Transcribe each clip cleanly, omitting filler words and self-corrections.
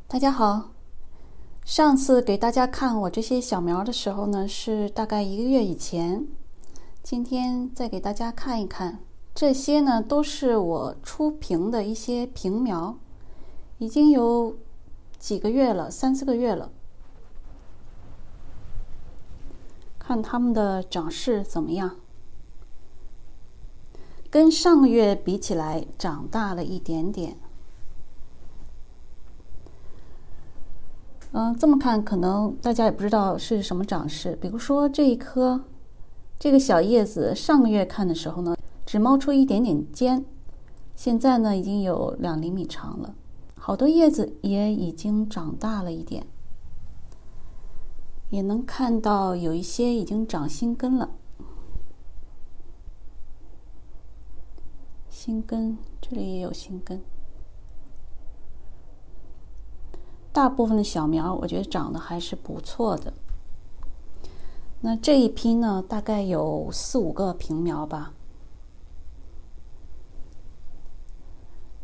大家好，上次给大家看我这些小苗的时候呢，是大概1个月以前。今天再给大家看一看，这些呢都是我出瓶的一些瓶苗，已经有几个月了，3、4个月了。看它们的长势怎么样？跟上个月比起来，长大了一点点。这么看可能大家也不知道是什么长势。比如说这一颗，这个小叶子，上个月看的时候呢，只冒出一点点尖，现在呢已经有2厘米长了，好多叶子也已经长大了一点，也能看到有一些已经长新根了。新根，这里也有新根。大部分的小苗我觉得长得还是不错的。那这一批呢，大概有4、5个瓶苗吧。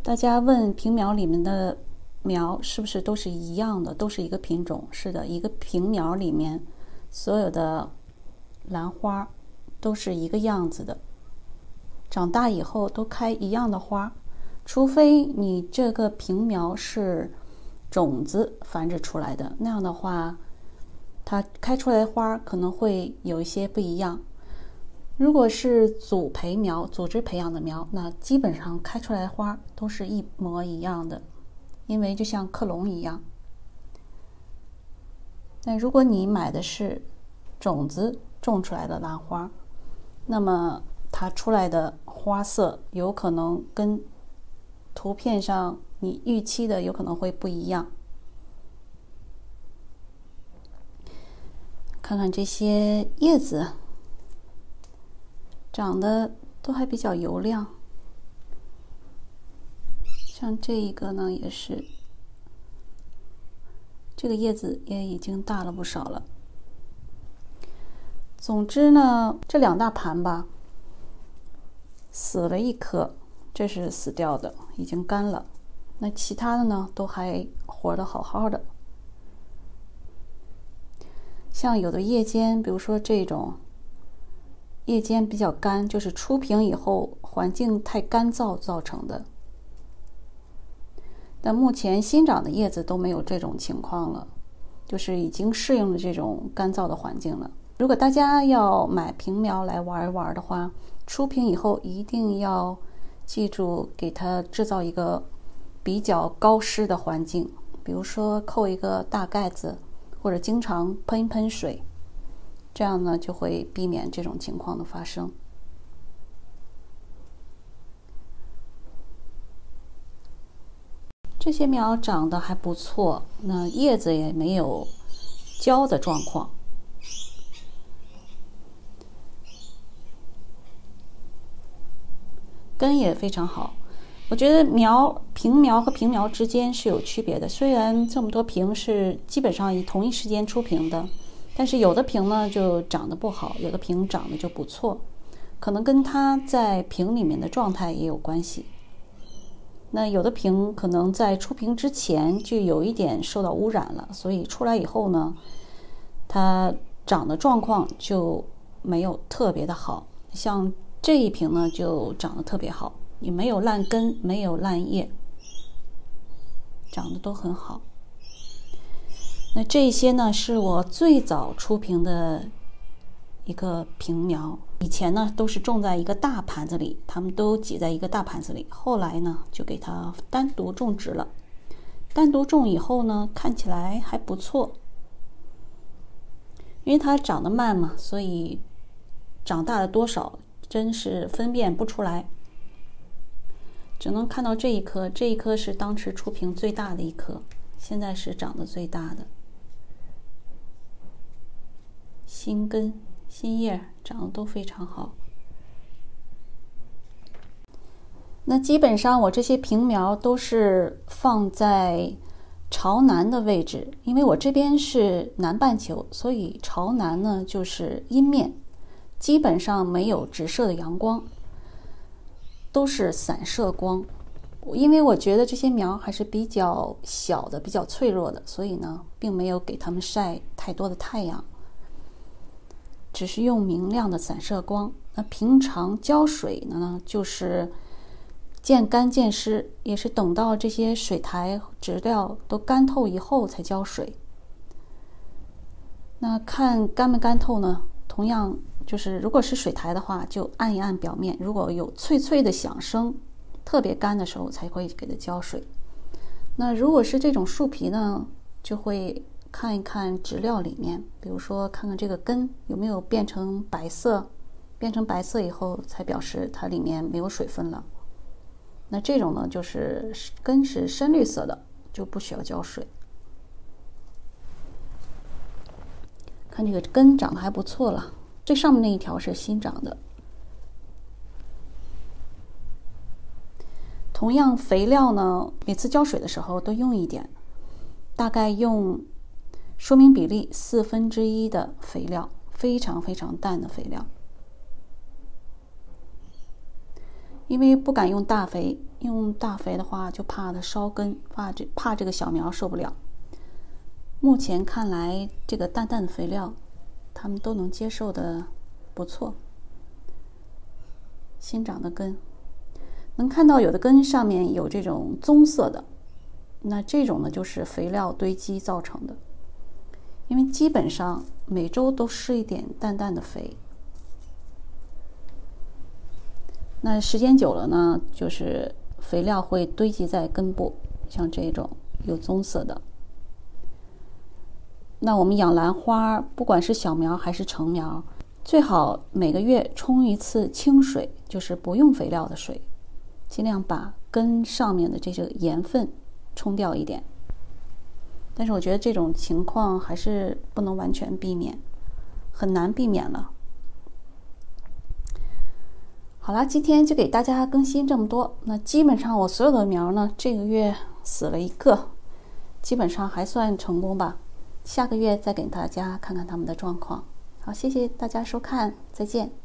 大家问瓶苗里面的苗是不是都是一样的，都是一个品种？是的，一个瓶苗里面所有的兰花都是一个样子的，长大以后都开一样的花，除非你这个瓶苗是种子繁殖出来的，那样的话它开出来的花可能会有一些不一样。如果是组培苗，组织培养的苗，那基本上开出来的花都是一模一样的，因为就像克隆一样。那如果你买的是种子种出来的兰花，那么它出来的花色有可能跟图片上你预期的有可能会不一样。看看这些叶子长得都还比较油亮，像这一个呢也是，这个叶子也已经大了不少了。总之呢，这2大盘吧，死了1颗，这是死掉的，已经干了。那其他的呢都还活得好好的。像有的叶尖，比如说这种叶尖比较干，就是出瓶以后环境太干燥造成的。但目前新长的叶子都没有这种情况了，就是已经适应了这种干燥的环境了。如果大家要买瓶苗来玩一玩的话，出瓶以后一定要记住给它制造一个比较高湿的环境，比如说扣一个大盖子，或者经常喷一喷水，这样呢就会避免这种情况的发生。这些苗长得还不错，那叶子也没有焦的状况。根也非常好。我觉得瓶苗和瓶苗之间是有区别的，虽然这么多瓶是基本上以同一时间出瓶的，但是有的瓶呢就长得不好，有的瓶长得就不错，可能跟它在瓶里面的状态也有关系。那有的瓶可能在出瓶之前就有一点受到污染了，所以出来以后呢，它长的状况就没有特别的好。像这一瓶呢就长得特别好，也没有烂根，没有烂叶，长得都很好。那这些呢是我最早出瓶的一个瓶苗，以前呢都是种在一个大盘子里，它们都挤在一个大盘子里，后来呢就给它单独种植了。单独种以后呢，看起来还不错，因为它长得慢嘛，所以长大了多少真是分辨不出来，只能看到这一颗，这一颗是当时出瓶最大的一颗，现在是长得最大的。新根新叶长得都非常好。那基本上我这些瓶苗都是放在朝南的位置，因为我这边是南半球，所以朝南呢就是阴面，基本上没有直射的阳光，都是散射光。因为我觉得这些苗还是比较小的、比较脆弱的，所以呢，并没有给它们晒太多的太阳，只是用明亮的散射光。那平常浇水呢，就是见干见湿，也是等到这些水苔植料都干透以后才浇水。那看干没干透呢？同样就是如果是水苔的话，就按一按表面，如果有脆脆的响声，特别干的时候才会给它浇水。那如果是这种树皮呢，就会看一看植料里面，比如说看看这个根有没有变成白色，变成白色以后才表示它里面没有水分了。那这种呢，就是根是深绿色的，就不需要浇水。看这个根长得还不错了，最上面那一条是新长的。同样肥料呢，每次浇水的时候都用一点，大概用说明比例1/4的肥料，非常非常淡的肥料。因为不敢用大肥，用大肥的话就怕它烧根，怕这个小苗受不了。目前看来，这个淡淡的肥料，它们都能接受的不错。新长的根，能看到有的根上面有这种棕色的，那这种呢就是肥料堆积造成的。因为基本上每周都施一点淡淡的肥。那时间久了呢，就是肥料会堆积在根部，像这种有棕色的。那我们养兰花，不管是小苗还是成苗，最好每个月冲一次清水，就是不用肥料的水，尽量把根上面的这些盐分冲掉一点。但是我觉得这种情况还是不能完全避免，很难避免了。好啦，今天就给大家更新这么多。那基本上我所有的苗呢，这个月死了一个，基本上还算成功吧。下个月再给大家看看他们的状况。好，谢谢大家收看，再见。